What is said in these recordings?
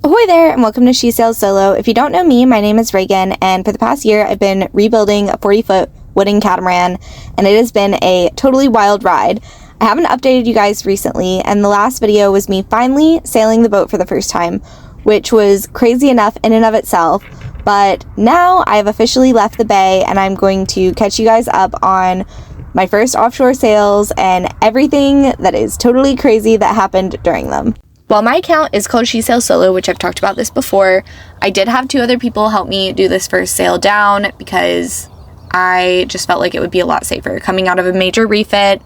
Ahoy there, and welcome to She Sails Solo. If you don't know me, my name is Reagan, and for the past year I've been rebuilding a 40-foot wooden catamaran, and it has been a totally wild ride. I haven't updated you guys recently, and the last video was me finally sailing the boat for the first time, which was crazy enough in and of itself. But now I have officially left the bay, and I'm going to catch you guys up on my first offshore sails and everything that is totally crazy that happened during them. While my account is called She Sails Solo, which I've talked about this before, I did have 2 other people help me do this first sail down because I just felt like it would be a lot safer. Coming out of a major refit,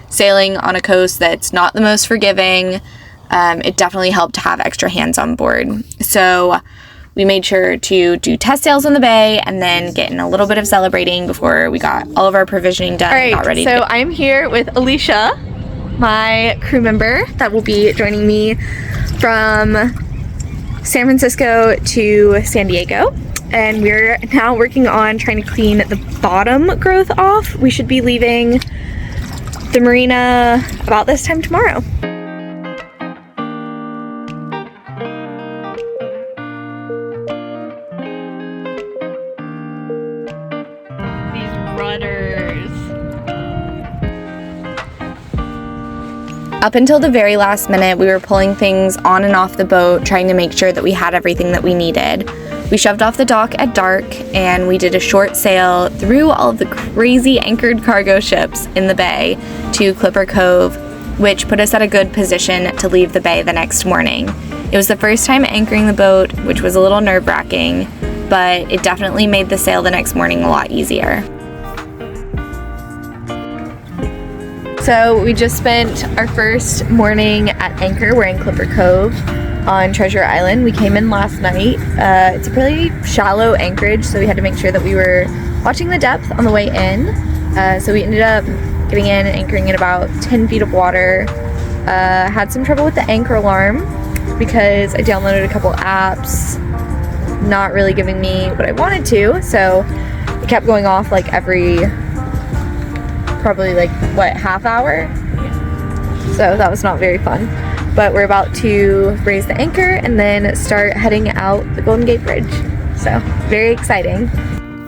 sailing on a coast that's not the most forgiving, it definitely helped to have extra hands on board. So we made sure to do test sails in the bay and then get in a little bit of celebrating before we got all of our provisioning done and got ready. So I'm here with Alicia, my crew member that will be joining me from San Francisco to San Diego, and we're now working on trying to clean the bottom growth off. We should be leaving the marina about this time tomorrow. These rudders. Up until the very last minute, we were pulling things on and off the boat, trying to make sure that we had everything that we needed. We shoved off the dock at dark, and we did a short sail through all of the crazy anchored cargo ships in the bay to Clipper Cove, which put us at a good position to leave the bay the next morning. It was the first time anchoring the boat, which was a little nerve-wracking, but it definitely made the sail the next morning a lot easier. So we just spent our first morning at anchor. We're in Clipper Cove on Treasure Island. We came in last night. It's a pretty shallow anchorage, so we had to make sure that we were watching the depth on the way in. So we ended up getting in and anchoring in about 10 feet of water. Had some trouble with the anchor alarm because I downloaded a couple apps, not really giving me what I wanted to, so it kept going off like every probably half hour? So that was not very fun. But we're about to raise the anchor and then start heading out the Golden Gate Bridge. So very exciting.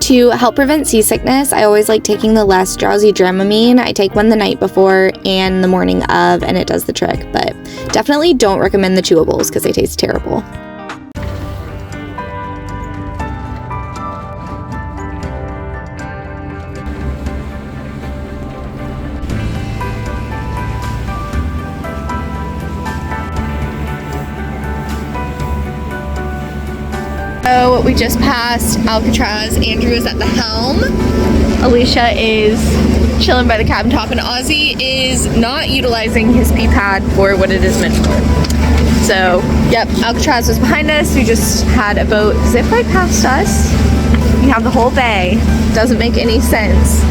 To help prevent seasickness, I always like taking the less drowsy Dramamine. I take one the night before and the morning of, and it does the trick. But definitely don't recommend the chewables because they taste terrible. So we just passed Alcatraz. Andrew is at the helm. Alicia is chilling by the cabin top, and Ozzy is not utilizing his pee pad for what it is meant for. So, yep, Alcatraz was behind us. We just had a boat zip right past us. We have the whole bay. Doesn't make any sense.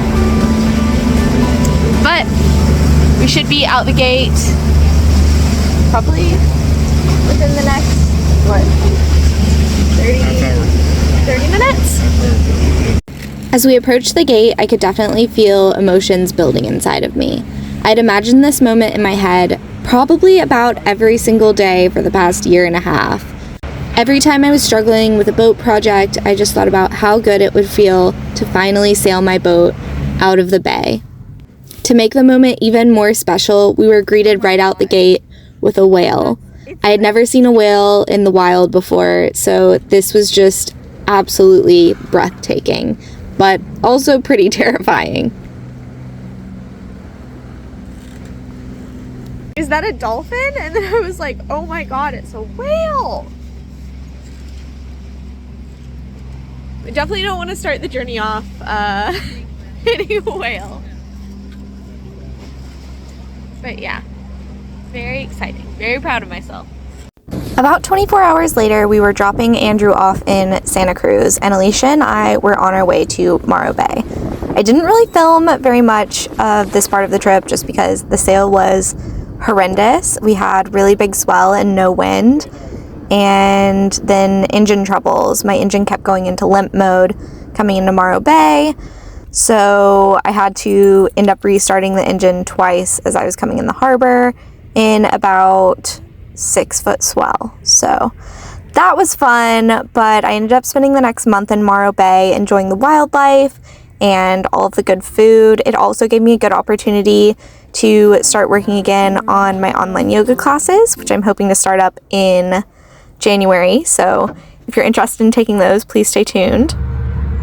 But we should be out the gate probably within the next, 30 minutes? As we approached the gate, I could definitely feel emotions building inside of me. I'd imagined this moment in my head probably about every single day for the past year and a half. Every time I was struggling with a boat project, I just thought about how good it would feel to finally sail my boat out of the bay. To make the moment even more special, we were greeted right out the gate with a whale. I had never seen a whale in the wild before, so this was just absolutely breathtaking, but also pretty terrifying. Is that a dolphin? And then I was like, oh my god, it's a whale! I definitely don't want to start the journey off hitting a whale. But yeah, very exciting. Very proud of myself. About 24 hours later, we were dropping Andrew off in Santa Cruz, and Alicia and I were on our way to Morro Bay. I didn't really film very much of this part of the trip just because the sail was horrendous. We had really big swell and no wind, and then engine troubles. My engine kept going into limp mode coming into Morro Bay, so I had to end up restarting the engine twice as I was coming in the harbor in about 6-foot swell. So that was fun, but I ended up spending the next month in Morro Bay enjoying the wildlife and all of the good food. It also gave me a good opportunity to start working again on my online yoga classes, which I'm hoping to start up in January. So if you're interested in taking those, please stay tuned.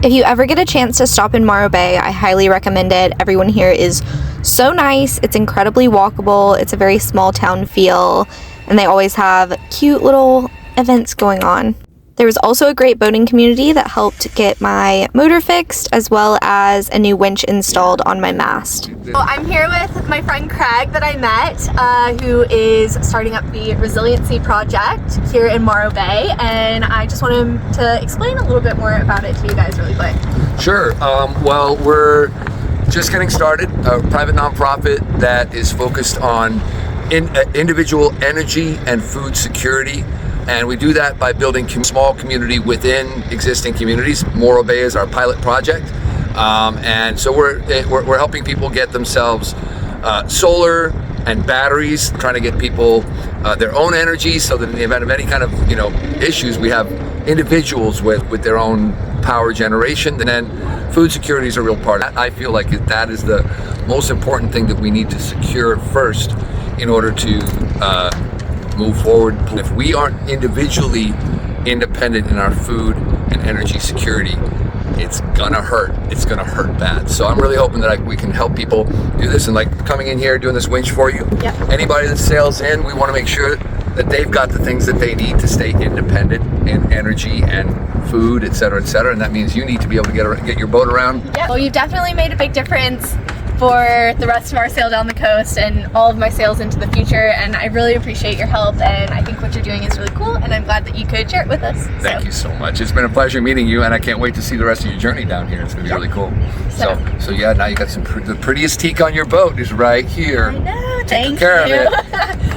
If you ever get a chance to stop in Morro Bay, I highly recommend it. Everyone here is so nice. It's incredibly walkable. It's a very small town feel, and they always have cute little events going on. There was also a great boating community that helped get my motor fixed, as well as a new winch installed on my mast. So I'm here with my friend Craig that I met, who is starting up the Resiliency Project here in Morro Bay, and I just want him to explain a little bit more about it to you guys really quick. Sure. Well, we're just getting started, a private nonprofit that is focused on individual energy and food security. And we do that by building small community within existing communities. Morro Bay is our pilot project. And so we're helping people get themselves solar and batteries, trying to get people their own energy, so that in the event of any kind of issues, we have individuals with their own power generation. And then food security is a real part of that. I feel like that is the most important thing that we need to secure first in order to move forward. If we aren't individually independent in our food and energy security, it's gonna hurt. It's gonna hurt bad. So I'm really hoping that we can help people do this, and like coming in here, doing this winch for you. Yep. Anybody that sails in, we want to make sure that they've got the things that they need to stay independent in energy and food, et cetera, and that means you need to be able to get your boat around. Yeah. Well, you've definitely made a big difference for the rest of our sail down the coast and all of my sails into the future, and I really appreciate your help, and I think what you're doing is really cool, and I'm glad that you could share it with us. Thank you so much. It's been a pleasure meeting you, and I can't wait to see the rest of your journey down here. It's gonna be really cool. So yeah, now you got the prettiest teak on your boat is right here. I know. Take care of it.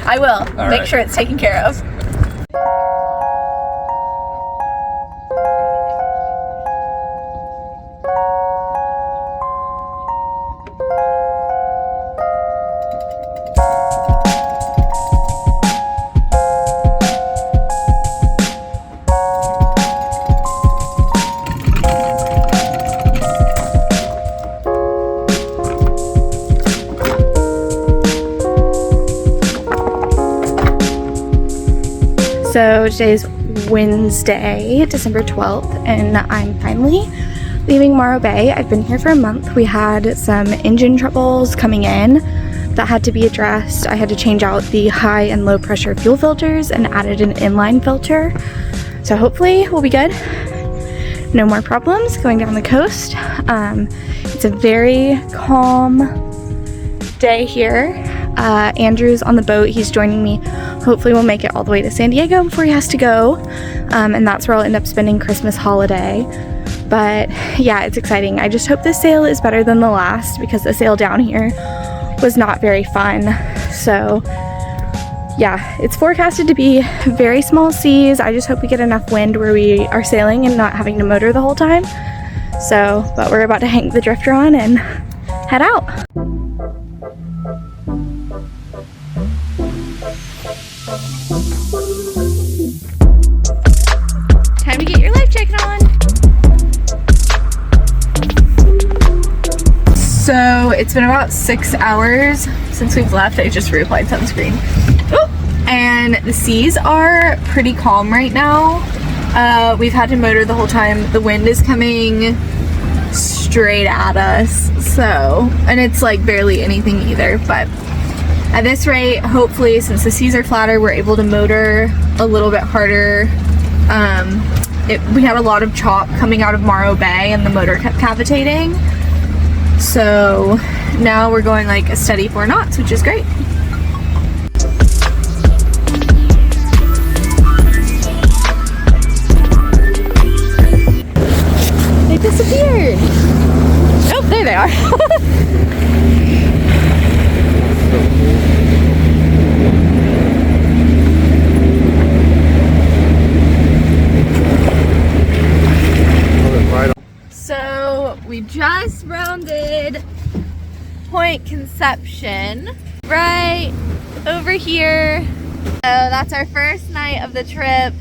I will. All Make right. sure it's taken care of. So today's Wednesday, December 12th, and I'm finally leaving Morro Bay. I've been here for a month. We had some engine troubles coming in that had to be addressed. I had to change out the high and low pressure fuel filters and added an inline filter. So hopefully we'll be good. No more problems going down the coast. It's a very calm day here. Andrew's on the boat. He's joining me. Hopefully we'll make it all the way to San Diego before he has to go. And that's where I'll end up spending Christmas holiday. But yeah, it's exciting. I just hope this sail is better than the last, because the sail down here was not very fun. So yeah, it's forecasted to be very small seas. I just hope we get enough wind where we are sailing and not having to motor the whole time. So, but we're about to hang the drifter on and head out. Time to get your life jacket on. So it's been about 6 hours since we've left. I just reapplied sunscreen. And the seas are pretty calm right now. We've had to motor the whole time. The wind is coming straight at us. So, and it's like barely anything either, but at this rate, hopefully, since the seas are flatter, we're able to motor a little bit harder. We had a lot of chop coming out of Morro Bay and the motor kept cavitating. So now we're going like a steady 4 knots, which is great. They disappeared. Oh, there they are. So we just rounded Point Conception right over here. So that's our first night of the trip.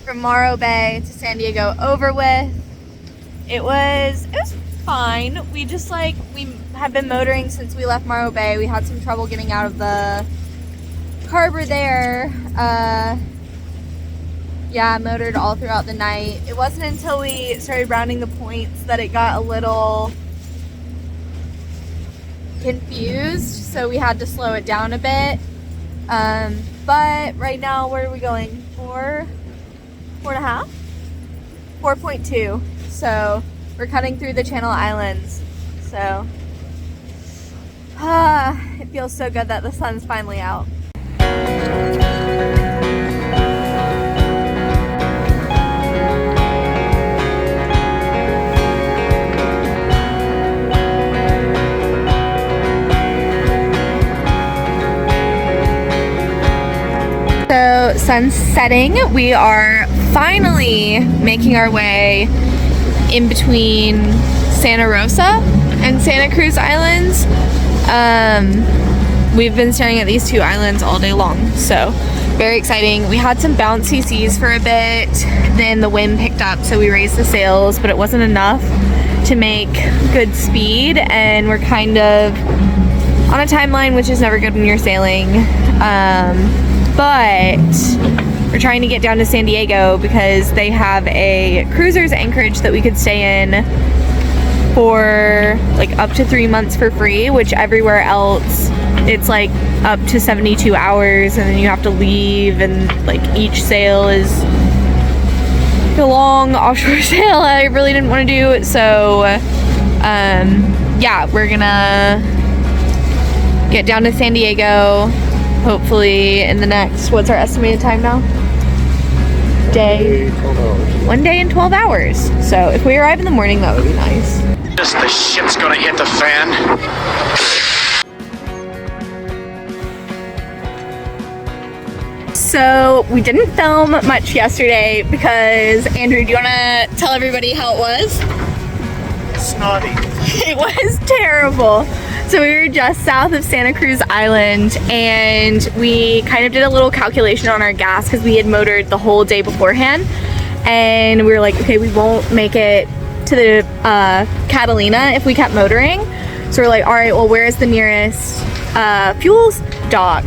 from Morro Bay to San Diego over with. It was fine. We just we have been motoring since we left Morro Bay. We had some trouble getting out of the harbor there. Yeah, motored all throughout the night. It wasn't until we started rounding the points that it got a little confused, so we had to slow it down a bit. But right now, where are we going? 4.5? 4.2. So we're cutting through the Channel Islands. So it feels so good that the sun's finally out. So sun's setting. We are finally making our way in between Santa Rosa and Santa Cruz Islands. We've been staring at these two islands all day long, so very exciting. We had some bouncy seas for a bit, then the wind picked up, so we raised the sails, but it wasn't enough to make good speed, and we're kind of on a timeline, which is never good when you're sailing. But we're trying to get down to San Diego because they have a cruiser's anchorage that we could stay in for up to 3 months for free, which everywhere else it's up to 72 hours and then you have to leave, and each sail is a long offshore sail I really didn't want to do. So yeah, we're gonna get down to San Diego hopefully in the next, what's our estimated time now? Day? 12 hours. 1 day and 12 hours. So if we arrive in the morning, that would be nice. The shit's gonna hit the fan. So we didn't film much yesterday because, Andrew, do you want to tell everybody how it was? Snotty. It was terrible. So we were just south of Santa Cruz Island, and we kind of did a little calculation on our gas because we had motored the whole day beforehand, and we were like, okay, we won't make it to the Catalina if we kept motoring. So we're like, all right, well, where's the nearest fuel dock?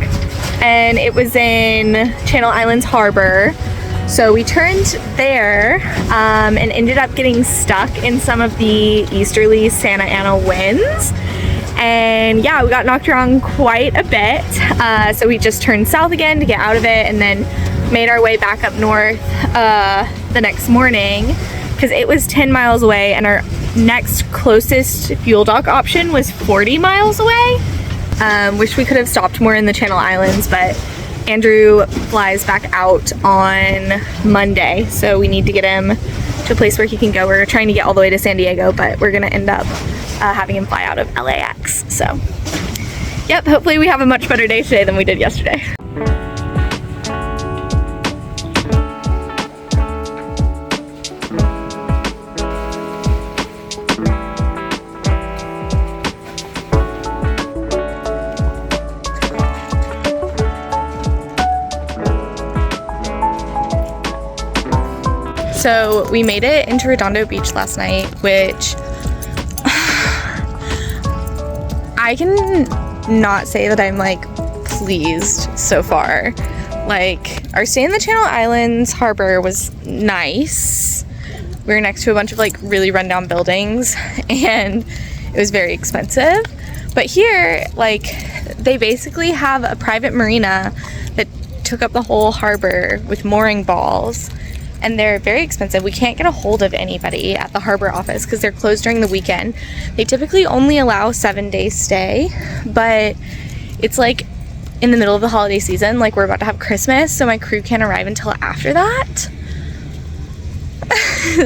And it was in Channel Islands Harbor. So we turned there and ended up getting stuck in some of the easterly Santa Ana winds. And yeah, we got knocked around quite a bit. So we just turned south again to get out of it, and then made our way back up north the next morning because it was 10 miles away, and our next closest fuel dock option was 40 miles away. Wish we could have stopped more in the Channel Islands, but Andrew flies back out on Monday, so we need to get him to a place where he can go. We're trying to get all the way to San Diego, but we're gonna end up having him fly out of LAX. So yep, hopefully we have a much better day today than we did yesterday. So we made it into Redondo Beach last night, which I can not say that I'm pleased so far. Our stay in the Channel Islands Harbor was nice. We were next to a bunch of really rundown buildings, and it was very expensive. But here, they basically have a private marina that took up the whole harbor with mooring balls. And they're very expensive. We can't get a hold of anybody at the harbor office because they're closed during the weekend. They typically only allow 7-day stay, but it's in the middle of the holiday season, we're about to have Christmas, so my crew can't arrive until after that.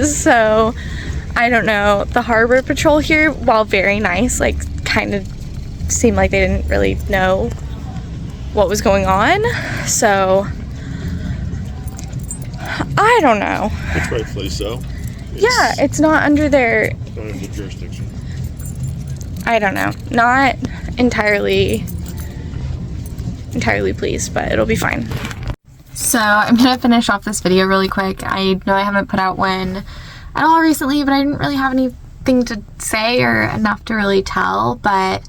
So I don't know. The harbor patrol here, while very nice, kind of seemed like they didn't really know what was going on. So I don't know. It's rightfully so. Yeah, it's not under their jurisdiction. I don't know. Not entirely pleased, but it'll be fine. So I'm gonna finish off this video really quick. I know I haven't put out one at all recently, but I didn't really have anything to say or enough to really tell, but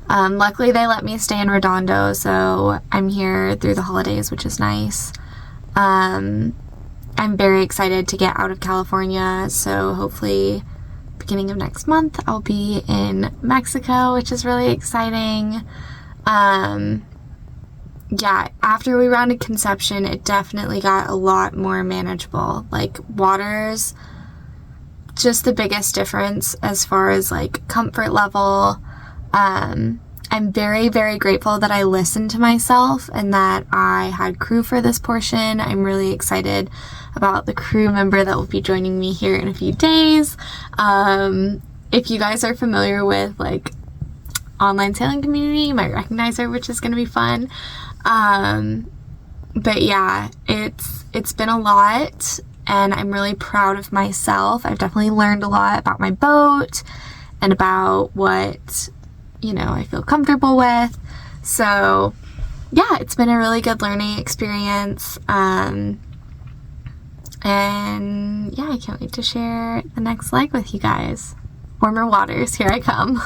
luckily they let me stay in Redondo, so I'm here through the holidays, which is nice. I'm very excited to get out of California, so hopefully beginning of next month I'll be in Mexico, which is really exciting. Yeah, after we rounded conception, it definitely got a lot more manageable. Like, water's just the biggest difference as far as like comfort level. I'm very, very grateful that I listened to myself and that I had crew for this portion. I'm really excited about the crew member that will be joining me here in a few days. If you guys are familiar with like online sailing community, you might recognize her, which is going to be fun. But yeah, it's been a lot and I'm really proud of myself. I've definitely learned a lot about my boat and about what, you know, I feel comfortable with. So yeah, it's been a really good learning experience. And yeah, I can't wait to share the next leg with you guys. Warmer waters, here I come.